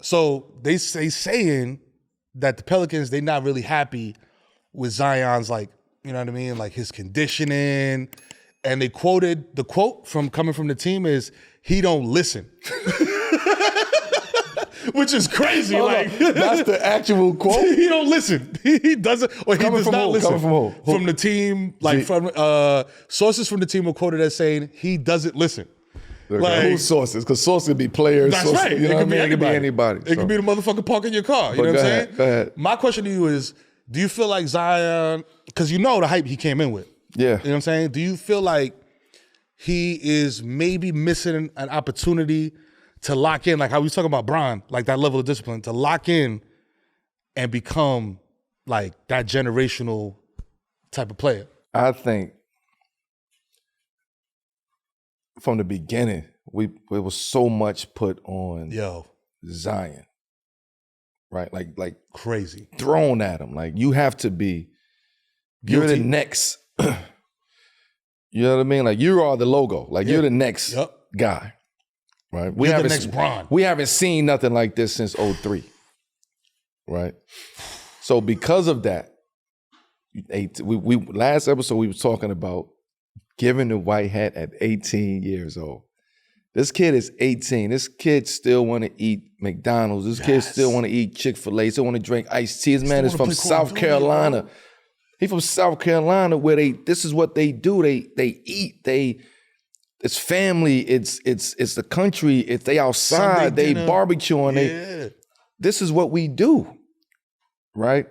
So they saying that the Pelicans, they not really happy with Zion's, like, you know what I mean, like his conditioning. And they quoted, the quote coming from the team is, he don't listen. Which is crazy. That's the actual quote? He don't listen. He doesn't, or he does not listen. Coming from who? From the team, from sources from the team were quoted as saying he doesn't listen. Okay. Like, who's sources? Because sources could be players. That's right. You know it could be anybody. It could be the motherfucker parking your car. You know what I'm saying? Go ahead. My question to you is, do you feel like Zion, because you know the hype he came in with. Yeah. You know what I'm saying? Do you feel like he is maybe missing an opportunity to lock in, like how we was talking about Bron, like that level of discipline, to lock in and become like that generational type of player? I think from the beginning, there was so much put on Zion, right? Like crazy, thrown at him. Like, you have to be, you're the next. You know what I mean? Like, you are the logo. Like, you're the next guy, right? You're the next Bron. We haven't seen nothing like this since 03, right? So because of that, we last episode we were talking about giving the white hat at 18 years old. This kid is 18. This kid still want to eat McDonald's. This kid still want to eat Chick-fil-A. Still want to drink iced tea. His man is from South Carolina. He from South Carolina, where this is what they do. They eat. It's family. It's the country. They outside. They barbecuing. This is what we do, right?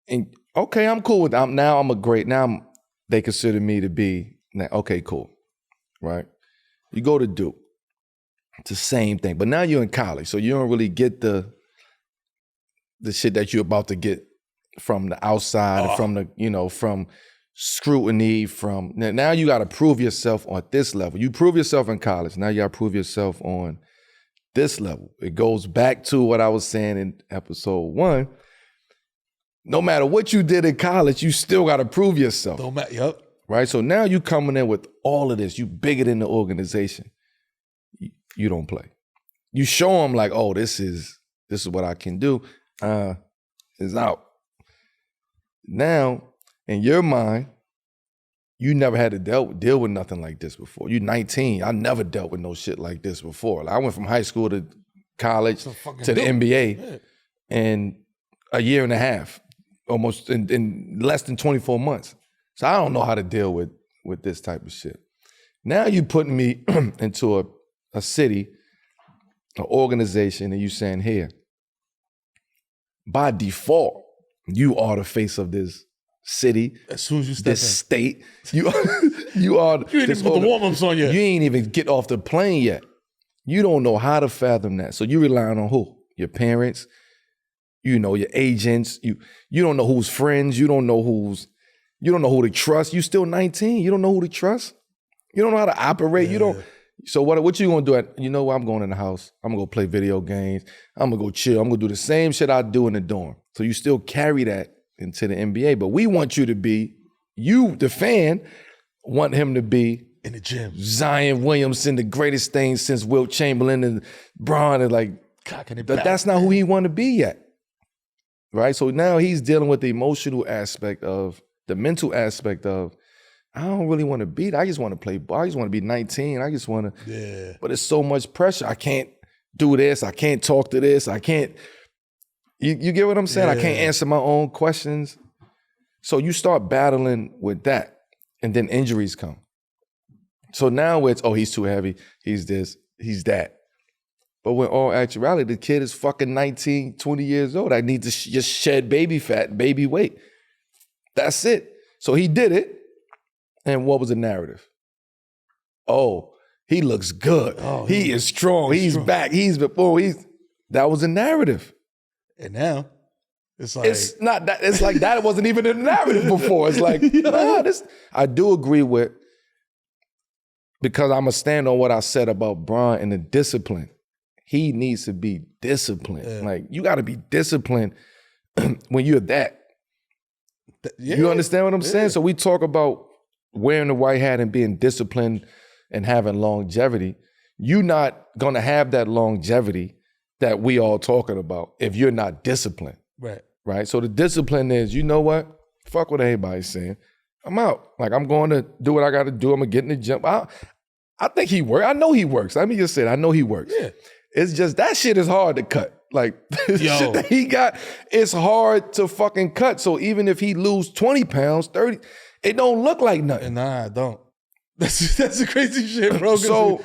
And okay, I'm cool with that. Now they consider me to be, okay, cool, right? You go to Duke, it's the same thing. But now you're in college, so you don't really get the shit that you're about to get from the outside, from scrutiny, now you got to prove yourself on this level. You prove yourself in college, now you got to prove yourself on this level. It goes back to what I was saying in episode 1. No matter what you did in college, you still got to prove yourself. Right? So now you coming in with all of this. You bigger than the organization. You don't play. You show them like, oh, this is what I can do. It's out. Now, in your mind, you never had to deal with nothing like this before. You're 19. I never dealt with no shit like this before. Like, I went from high school to college to the NBA in a year and a half. Almost in less than 24 months. So I don't know how to deal with this type of shit. Now you putting me into a city, an organization, and you saying, here, by default, you are the face of this city. As soon as you step this state, you are. You ain't even put the warm-ups on yet. You ain't even get off the plane yet. You don't know how to fathom that. So you relying on who? Your parents. You know, your agents, you don't know who's friends, you don't know who to trust. You still 19, you don't know who to trust. You don't know how to operate. You don't. So what you gonna do I'm going in the house, I'm gonna go play video games, I'm gonna go chill, I'm gonna do the same shit I do in the dorm. So you still carry that into the NBA, but we want you to be, you, the fan, want him to be in the gym. Zion Williamson, the greatest thing since Wilt Chamberlain and Bron, and like, that's not who he want to be yet. Right? So now he's dealing with the emotional aspect of, the mental aspect of, I don't really want to beat. I just want to play ball. I just want to be 19. I just want to, but it's so much pressure. I can't do this. I can't talk to this. I can't, you get what I'm saying? I can't answer my own questions. So you start battling with that, and then injuries come. So now it's, he's too heavy. He's this, he's that. But when all actuality, the kid is fucking 19, 20 years old. I need to just shed baby fat, baby weight. That's it. So he did it. And what was the narrative? Oh, he looks good. He is strong. He's back. That was the narrative. And now it's like, it's not that. It's like that wasn't even a narrative before. It's like, I do agree with, because I'm going to stand on what I said about Bron and the discipline. He needs to be disciplined. Like, you got to be disciplined when you're that. You understand what I'm saying? So we talk about wearing the white hat and being disciplined and having longevity. You're not going to have that longevity that we all talking about if you're not disciplined. Right? So the discipline is, you know what? Fuck what everybody's saying. I'm out. Like, I'm going to do what I got to do. I'm going to get in the gym. I think he works. I know he works. Let me just say it. I know he works. Yeah. It's just that shit is hard to cut. Like, the shit that he got, it's hard to fucking cut. So even if he lose 20 pounds, 30, it don't look like nothing. Nah, I don't. That's the crazy shit, bro. So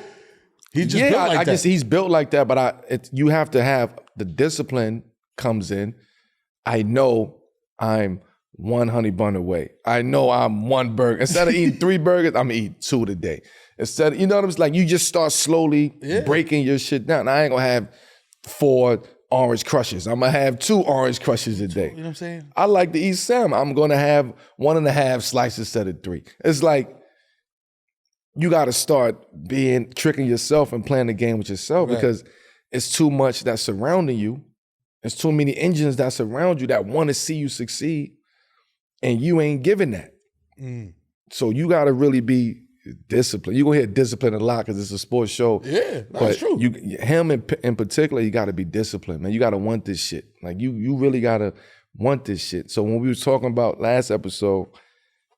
he just built like that. He's built like that, but you have to have the discipline comes in. I know I'm one honey bun away. I know I'm one burger. Instead of eating 3 burgers, I'm gonna eat 2 today. Instead of, you know what I'm saying? Like, you just start slowly breaking your shit down. I ain't gonna have 4 orange crushes. I'm gonna have 2 orange crushes a day. You know what I'm saying? I like to eat salmon. I'm gonna have 1.5 slices instead of 3. It's like, you gotta start tricking yourself and playing the game with yourself because it's too much that's surrounding you. There's too many engines that surround you that want to see you succeed, and you ain't giving that. So you got to really be disciplined. You're going to hear discipline a lot because it's a sports show. Yeah, that's true. Him in particular, you got to be disciplined, man. You got to want this shit. Like, you really got to want this shit. So when we were talking about last episode,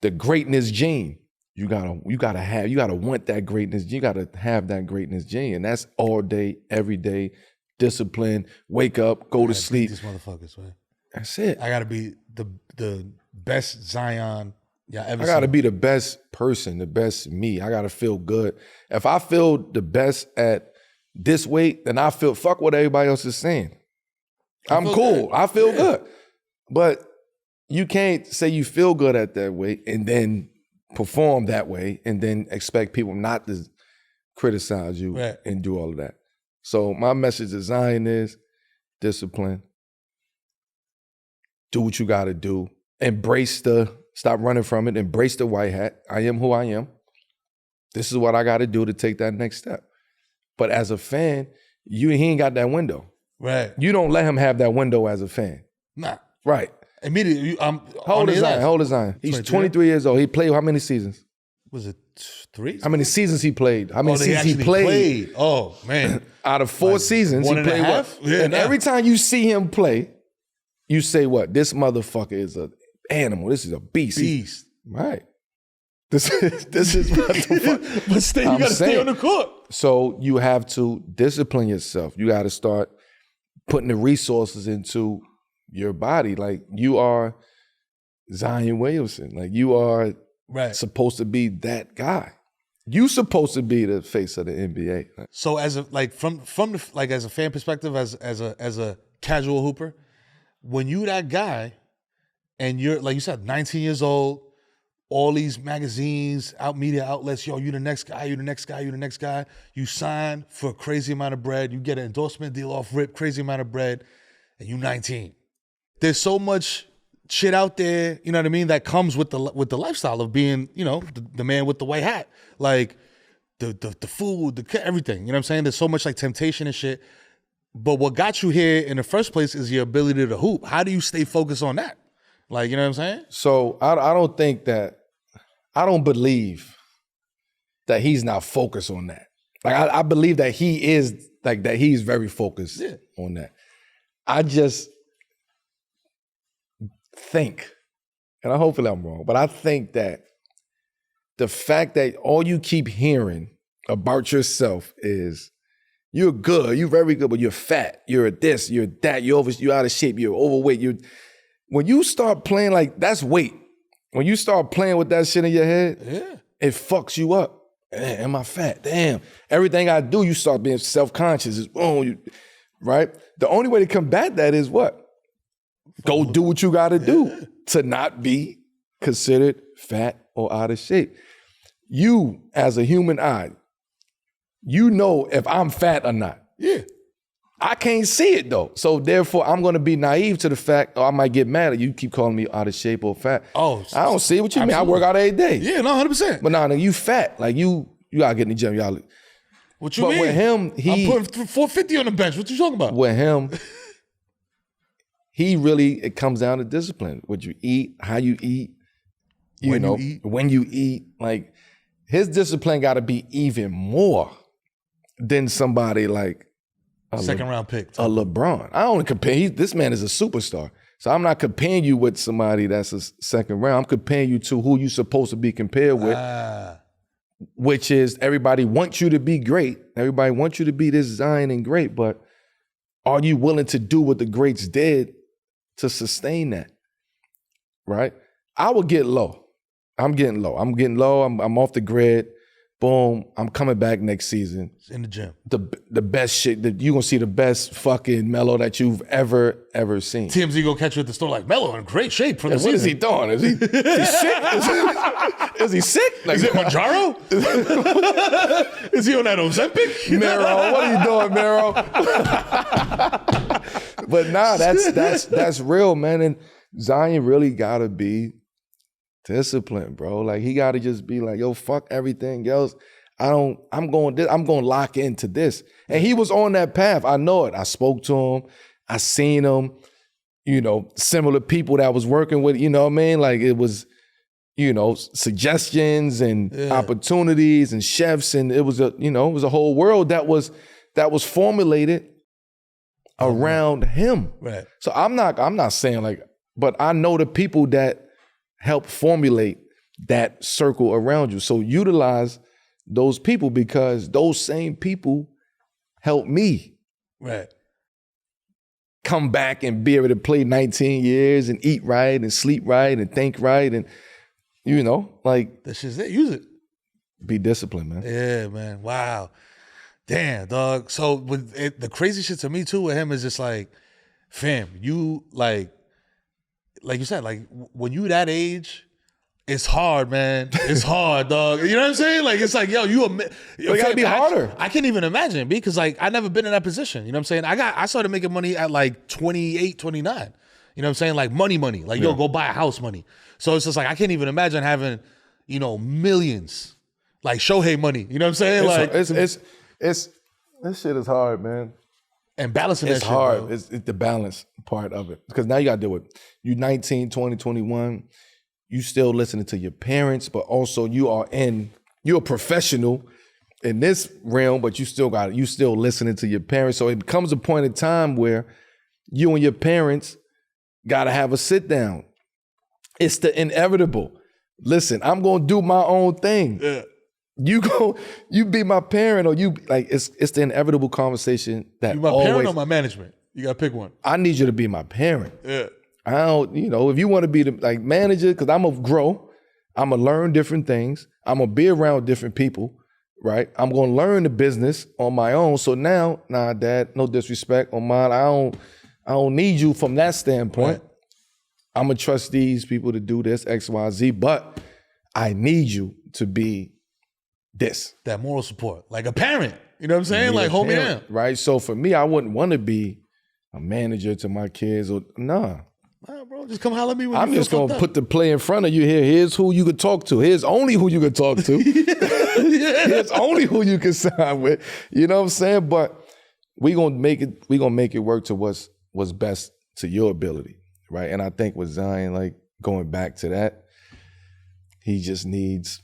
the greatness gene, you gotta want that greatness gene. You gotta have that greatness gene, and that's all day, every day. Discipline, wake up, go to sleep. These motherfuckers, man. That's it. I gotta be the best Zion y'all ever I gotta seen. be the best person, the best me. I gotta feel good. If I feel the best at this weight, then I feel fuck what everybody else is saying. I'm cool. Good. I feel good. But you can't say you feel good at that weight and then perform that way and then expect people not to criticize you and do all of that. So my message to Zion is discipline. Do what you got to do. Stop running from it. Embrace the white hat. I am who I am. This is what I got to do to take that next step. But as a fan, he ain't got that window. Right. You don't let him have that window as a fan. Nah. Right. Immediately, How old is Zion? He's 23 years old. He played how many seasons? Was it 3? How many seasons he played? How many seasons he played? Oh, man. Out of 4 seasons, he played what? Yeah, and every time you see him play, you say what? This motherfucker is an animal. This is a beast. Right. This is what the fuck. But you got to stay on the court. So you have to discipline yourself. You got to start putting the resources into your body. Like, you are Zion Williamson. Like, you are supposed to be that guy. You supposed to be the face of the NBA. So as a as a fan perspective, as a casual hooper, when you that guy, and you're like you said, 19 years old, all these magazines, media outlets, yo, you the next guy, you the next guy, you the next guy. You sign for a crazy amount of bread. You get an endorsement deal off rip, crazy amount of bread, and you 19. There's so much shit out there, you know what I mean, that comes with the lifestyle of being, you know, the man with the white hat. Like the food, everything. You know what I'm saying? There's so much like temptation and shit. But what got you here in the first place is your ability to hoop. How do you stay focused on that? Like, you know what I'm saying? So I don't believe that he's not focused on that. Like, I believe that he is, like, that he's very focused on that. I just think, and hopefully I'm wrong, but I think that the fact that all you keep hearing about yourself is you're good, you're very good, but you're fat, you're this, you're that, you're out of shape, you're overweight. When you start playing, like, that's weight. When you start playing with that shit in your head, it fucks you up. Am I fat? Damn. Everything I do, you start being self-conscious. Right? The only way to combat that is what? Go do what you got to do to not be considered fat or out of shape. You, as a human eye, you know if I'm fat or not. Yeah. I can't see it though. So therefore, I'm going to be naive to the fact, I might get mad at you keep calling me out of shape or fat. Oh, I don't see what you mean. I work out every day. Yeah, no, 100%. But nah, you fat. Like, you got to get in the gym, y'all. What you mean? With him, I'm putting 450 on the bench. What you talking about? With him, it comes down to discipline. What you eat, how you eat, when you eat. Like, his discipline got to be even more than somebody like second round pick. A LeBron. I don't compare. This man is a superstar. So I'm not comparing you with somebody that's a second round. I'm comparing you to who you're supposed to be compared with, which is everybody wants you to be great. Everybody wants you to be this Zion and great, but are you willing to do what the greats did to sustain that, right? I would get low. I'm getting low. I'm off the grid. Boom, I'm coming back next season. In the gym. The best shit, that you're going to see the best fucking Melo that you've ever seen. TMZ gonna catch you at the store like, Melo in great shape for the season. What is he doing? Is he sick? Is he sick? Like, is it Manjaro? Is he on that Ozempic? Mero, what are you doing, Mero? But nah, that's real, man. And Zion really gotta be disciplined, bro. Like, he gotta just be like, yo, fuck everything else. I'm going to lock into this. And he was on that path. I know it. I spoke to him. I seen him, similar people that was working with, you know what I mean? Like, it was, suggestions and opportunities and chefs, and it was a whole world that was formulated around him. Right. So I'm not saying like, but I know the people that help formulate that circle around you. So utilize those people, because those same people help me come back and be able to play 19 years and eat right and sleep right and think right. And, like, that's just it. Use it. Be disciplined, man. Yeah, man. Wow. Damn, dog. So the crazy shit to me too with him is just like, fam, you like you said, like when you that age, it's hard, man. It's hard, dog. You know what I'm saying? Like, it's like, yo, it gotta be harder. I can't even imagine, because like I never been in that position. You know what I'm saying? I started making money at like 28, 29. You know what I'm saying? Like money. Like, yo, go buy a house money. So it's just like, I can't even imagine having, millions, like Shohei money. You know what I'm saying? This shit is hard, man. And balancing it's that hard. Shit, it's the balance part of it. Because now you got to deal with, you 19, 20, 21, you still listening to your parents, but also you're a professional in this realm, but you still listening to your parents. So it becomes a point in time where you and your parents got to have a sit down. It's the inevitable. Listen, I'm going to do my own thing. Yeah. You be my parent, or you like, it's the inevitable conversation that you my parent or my management? You got to pick one. I need you to be my parent. Yeah. I don't, if you want to be the like manager, because I'm going to grow, I'm going to learn different things. I'm going to be around different people, right? I'm going to learn the business on my own. So now, Dad, no disrespect on mine. I don't need you from that standpoint. Right. I'm going to trust these people to do this, X, Y, Z, but I need you to be this. That moral support, like a parent. You know what I'm saying? Like, hold me down. Right? So for me, I wouldn't want to be a manager to my kids. Or nah, bro, just come holler at me when I'm just going to put the play in front of you here. Here's who you could talk to. Here's only who you could talk to. Here's only who you can sign with. You know what I'm saying? But we're going to make it work to what's best to your ability. Right? And I think with Zion, like going back to that, he just needs,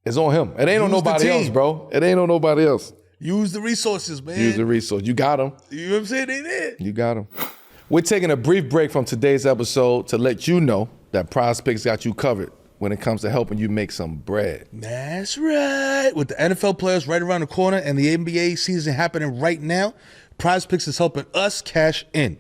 it's on him. It ain't on nobody else, bro. It ain't on nobody else. Use the resources, man. Use the resource. You got them. You know what I'm saying? They did. You got them. We're taking a brief break from today's episode to let you know that Prize Picks got you covered when it comes to helping you make some bread. That's right. With the NFL players right around the corner and the NBA season happening right now, Prize Picks is helping us cash in.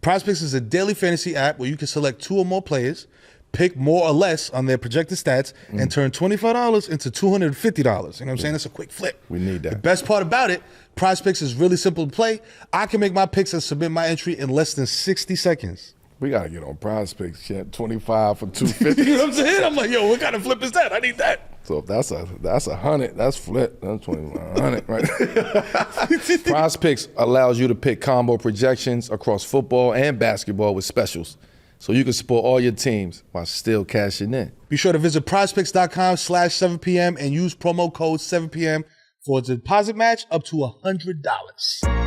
Prize Picks is a daily fantasy app where you can select 2 or more players, pick more or less on their projected stats, and turn $25 into $250. You know what I'm saying? That's a quick flip. We need that. The best part about it, Prize Picks is really simple to play. I can make my picks and submit my entry in less than 60 seconds. We got to get on Prize Picks, shit. 25 for 250. You know what I'm saying? I'm like, yo, what kind of flip is that? I need that. So if that's 100, that's flip. That's 2,100, right? Prize Picks allows you to pick combo projections across football and basketball with specials, so you can support all your teams while still cashing in. Be sure to visit prizepicks.com/7pm and use promo code 7pm for a deposit match up to $100.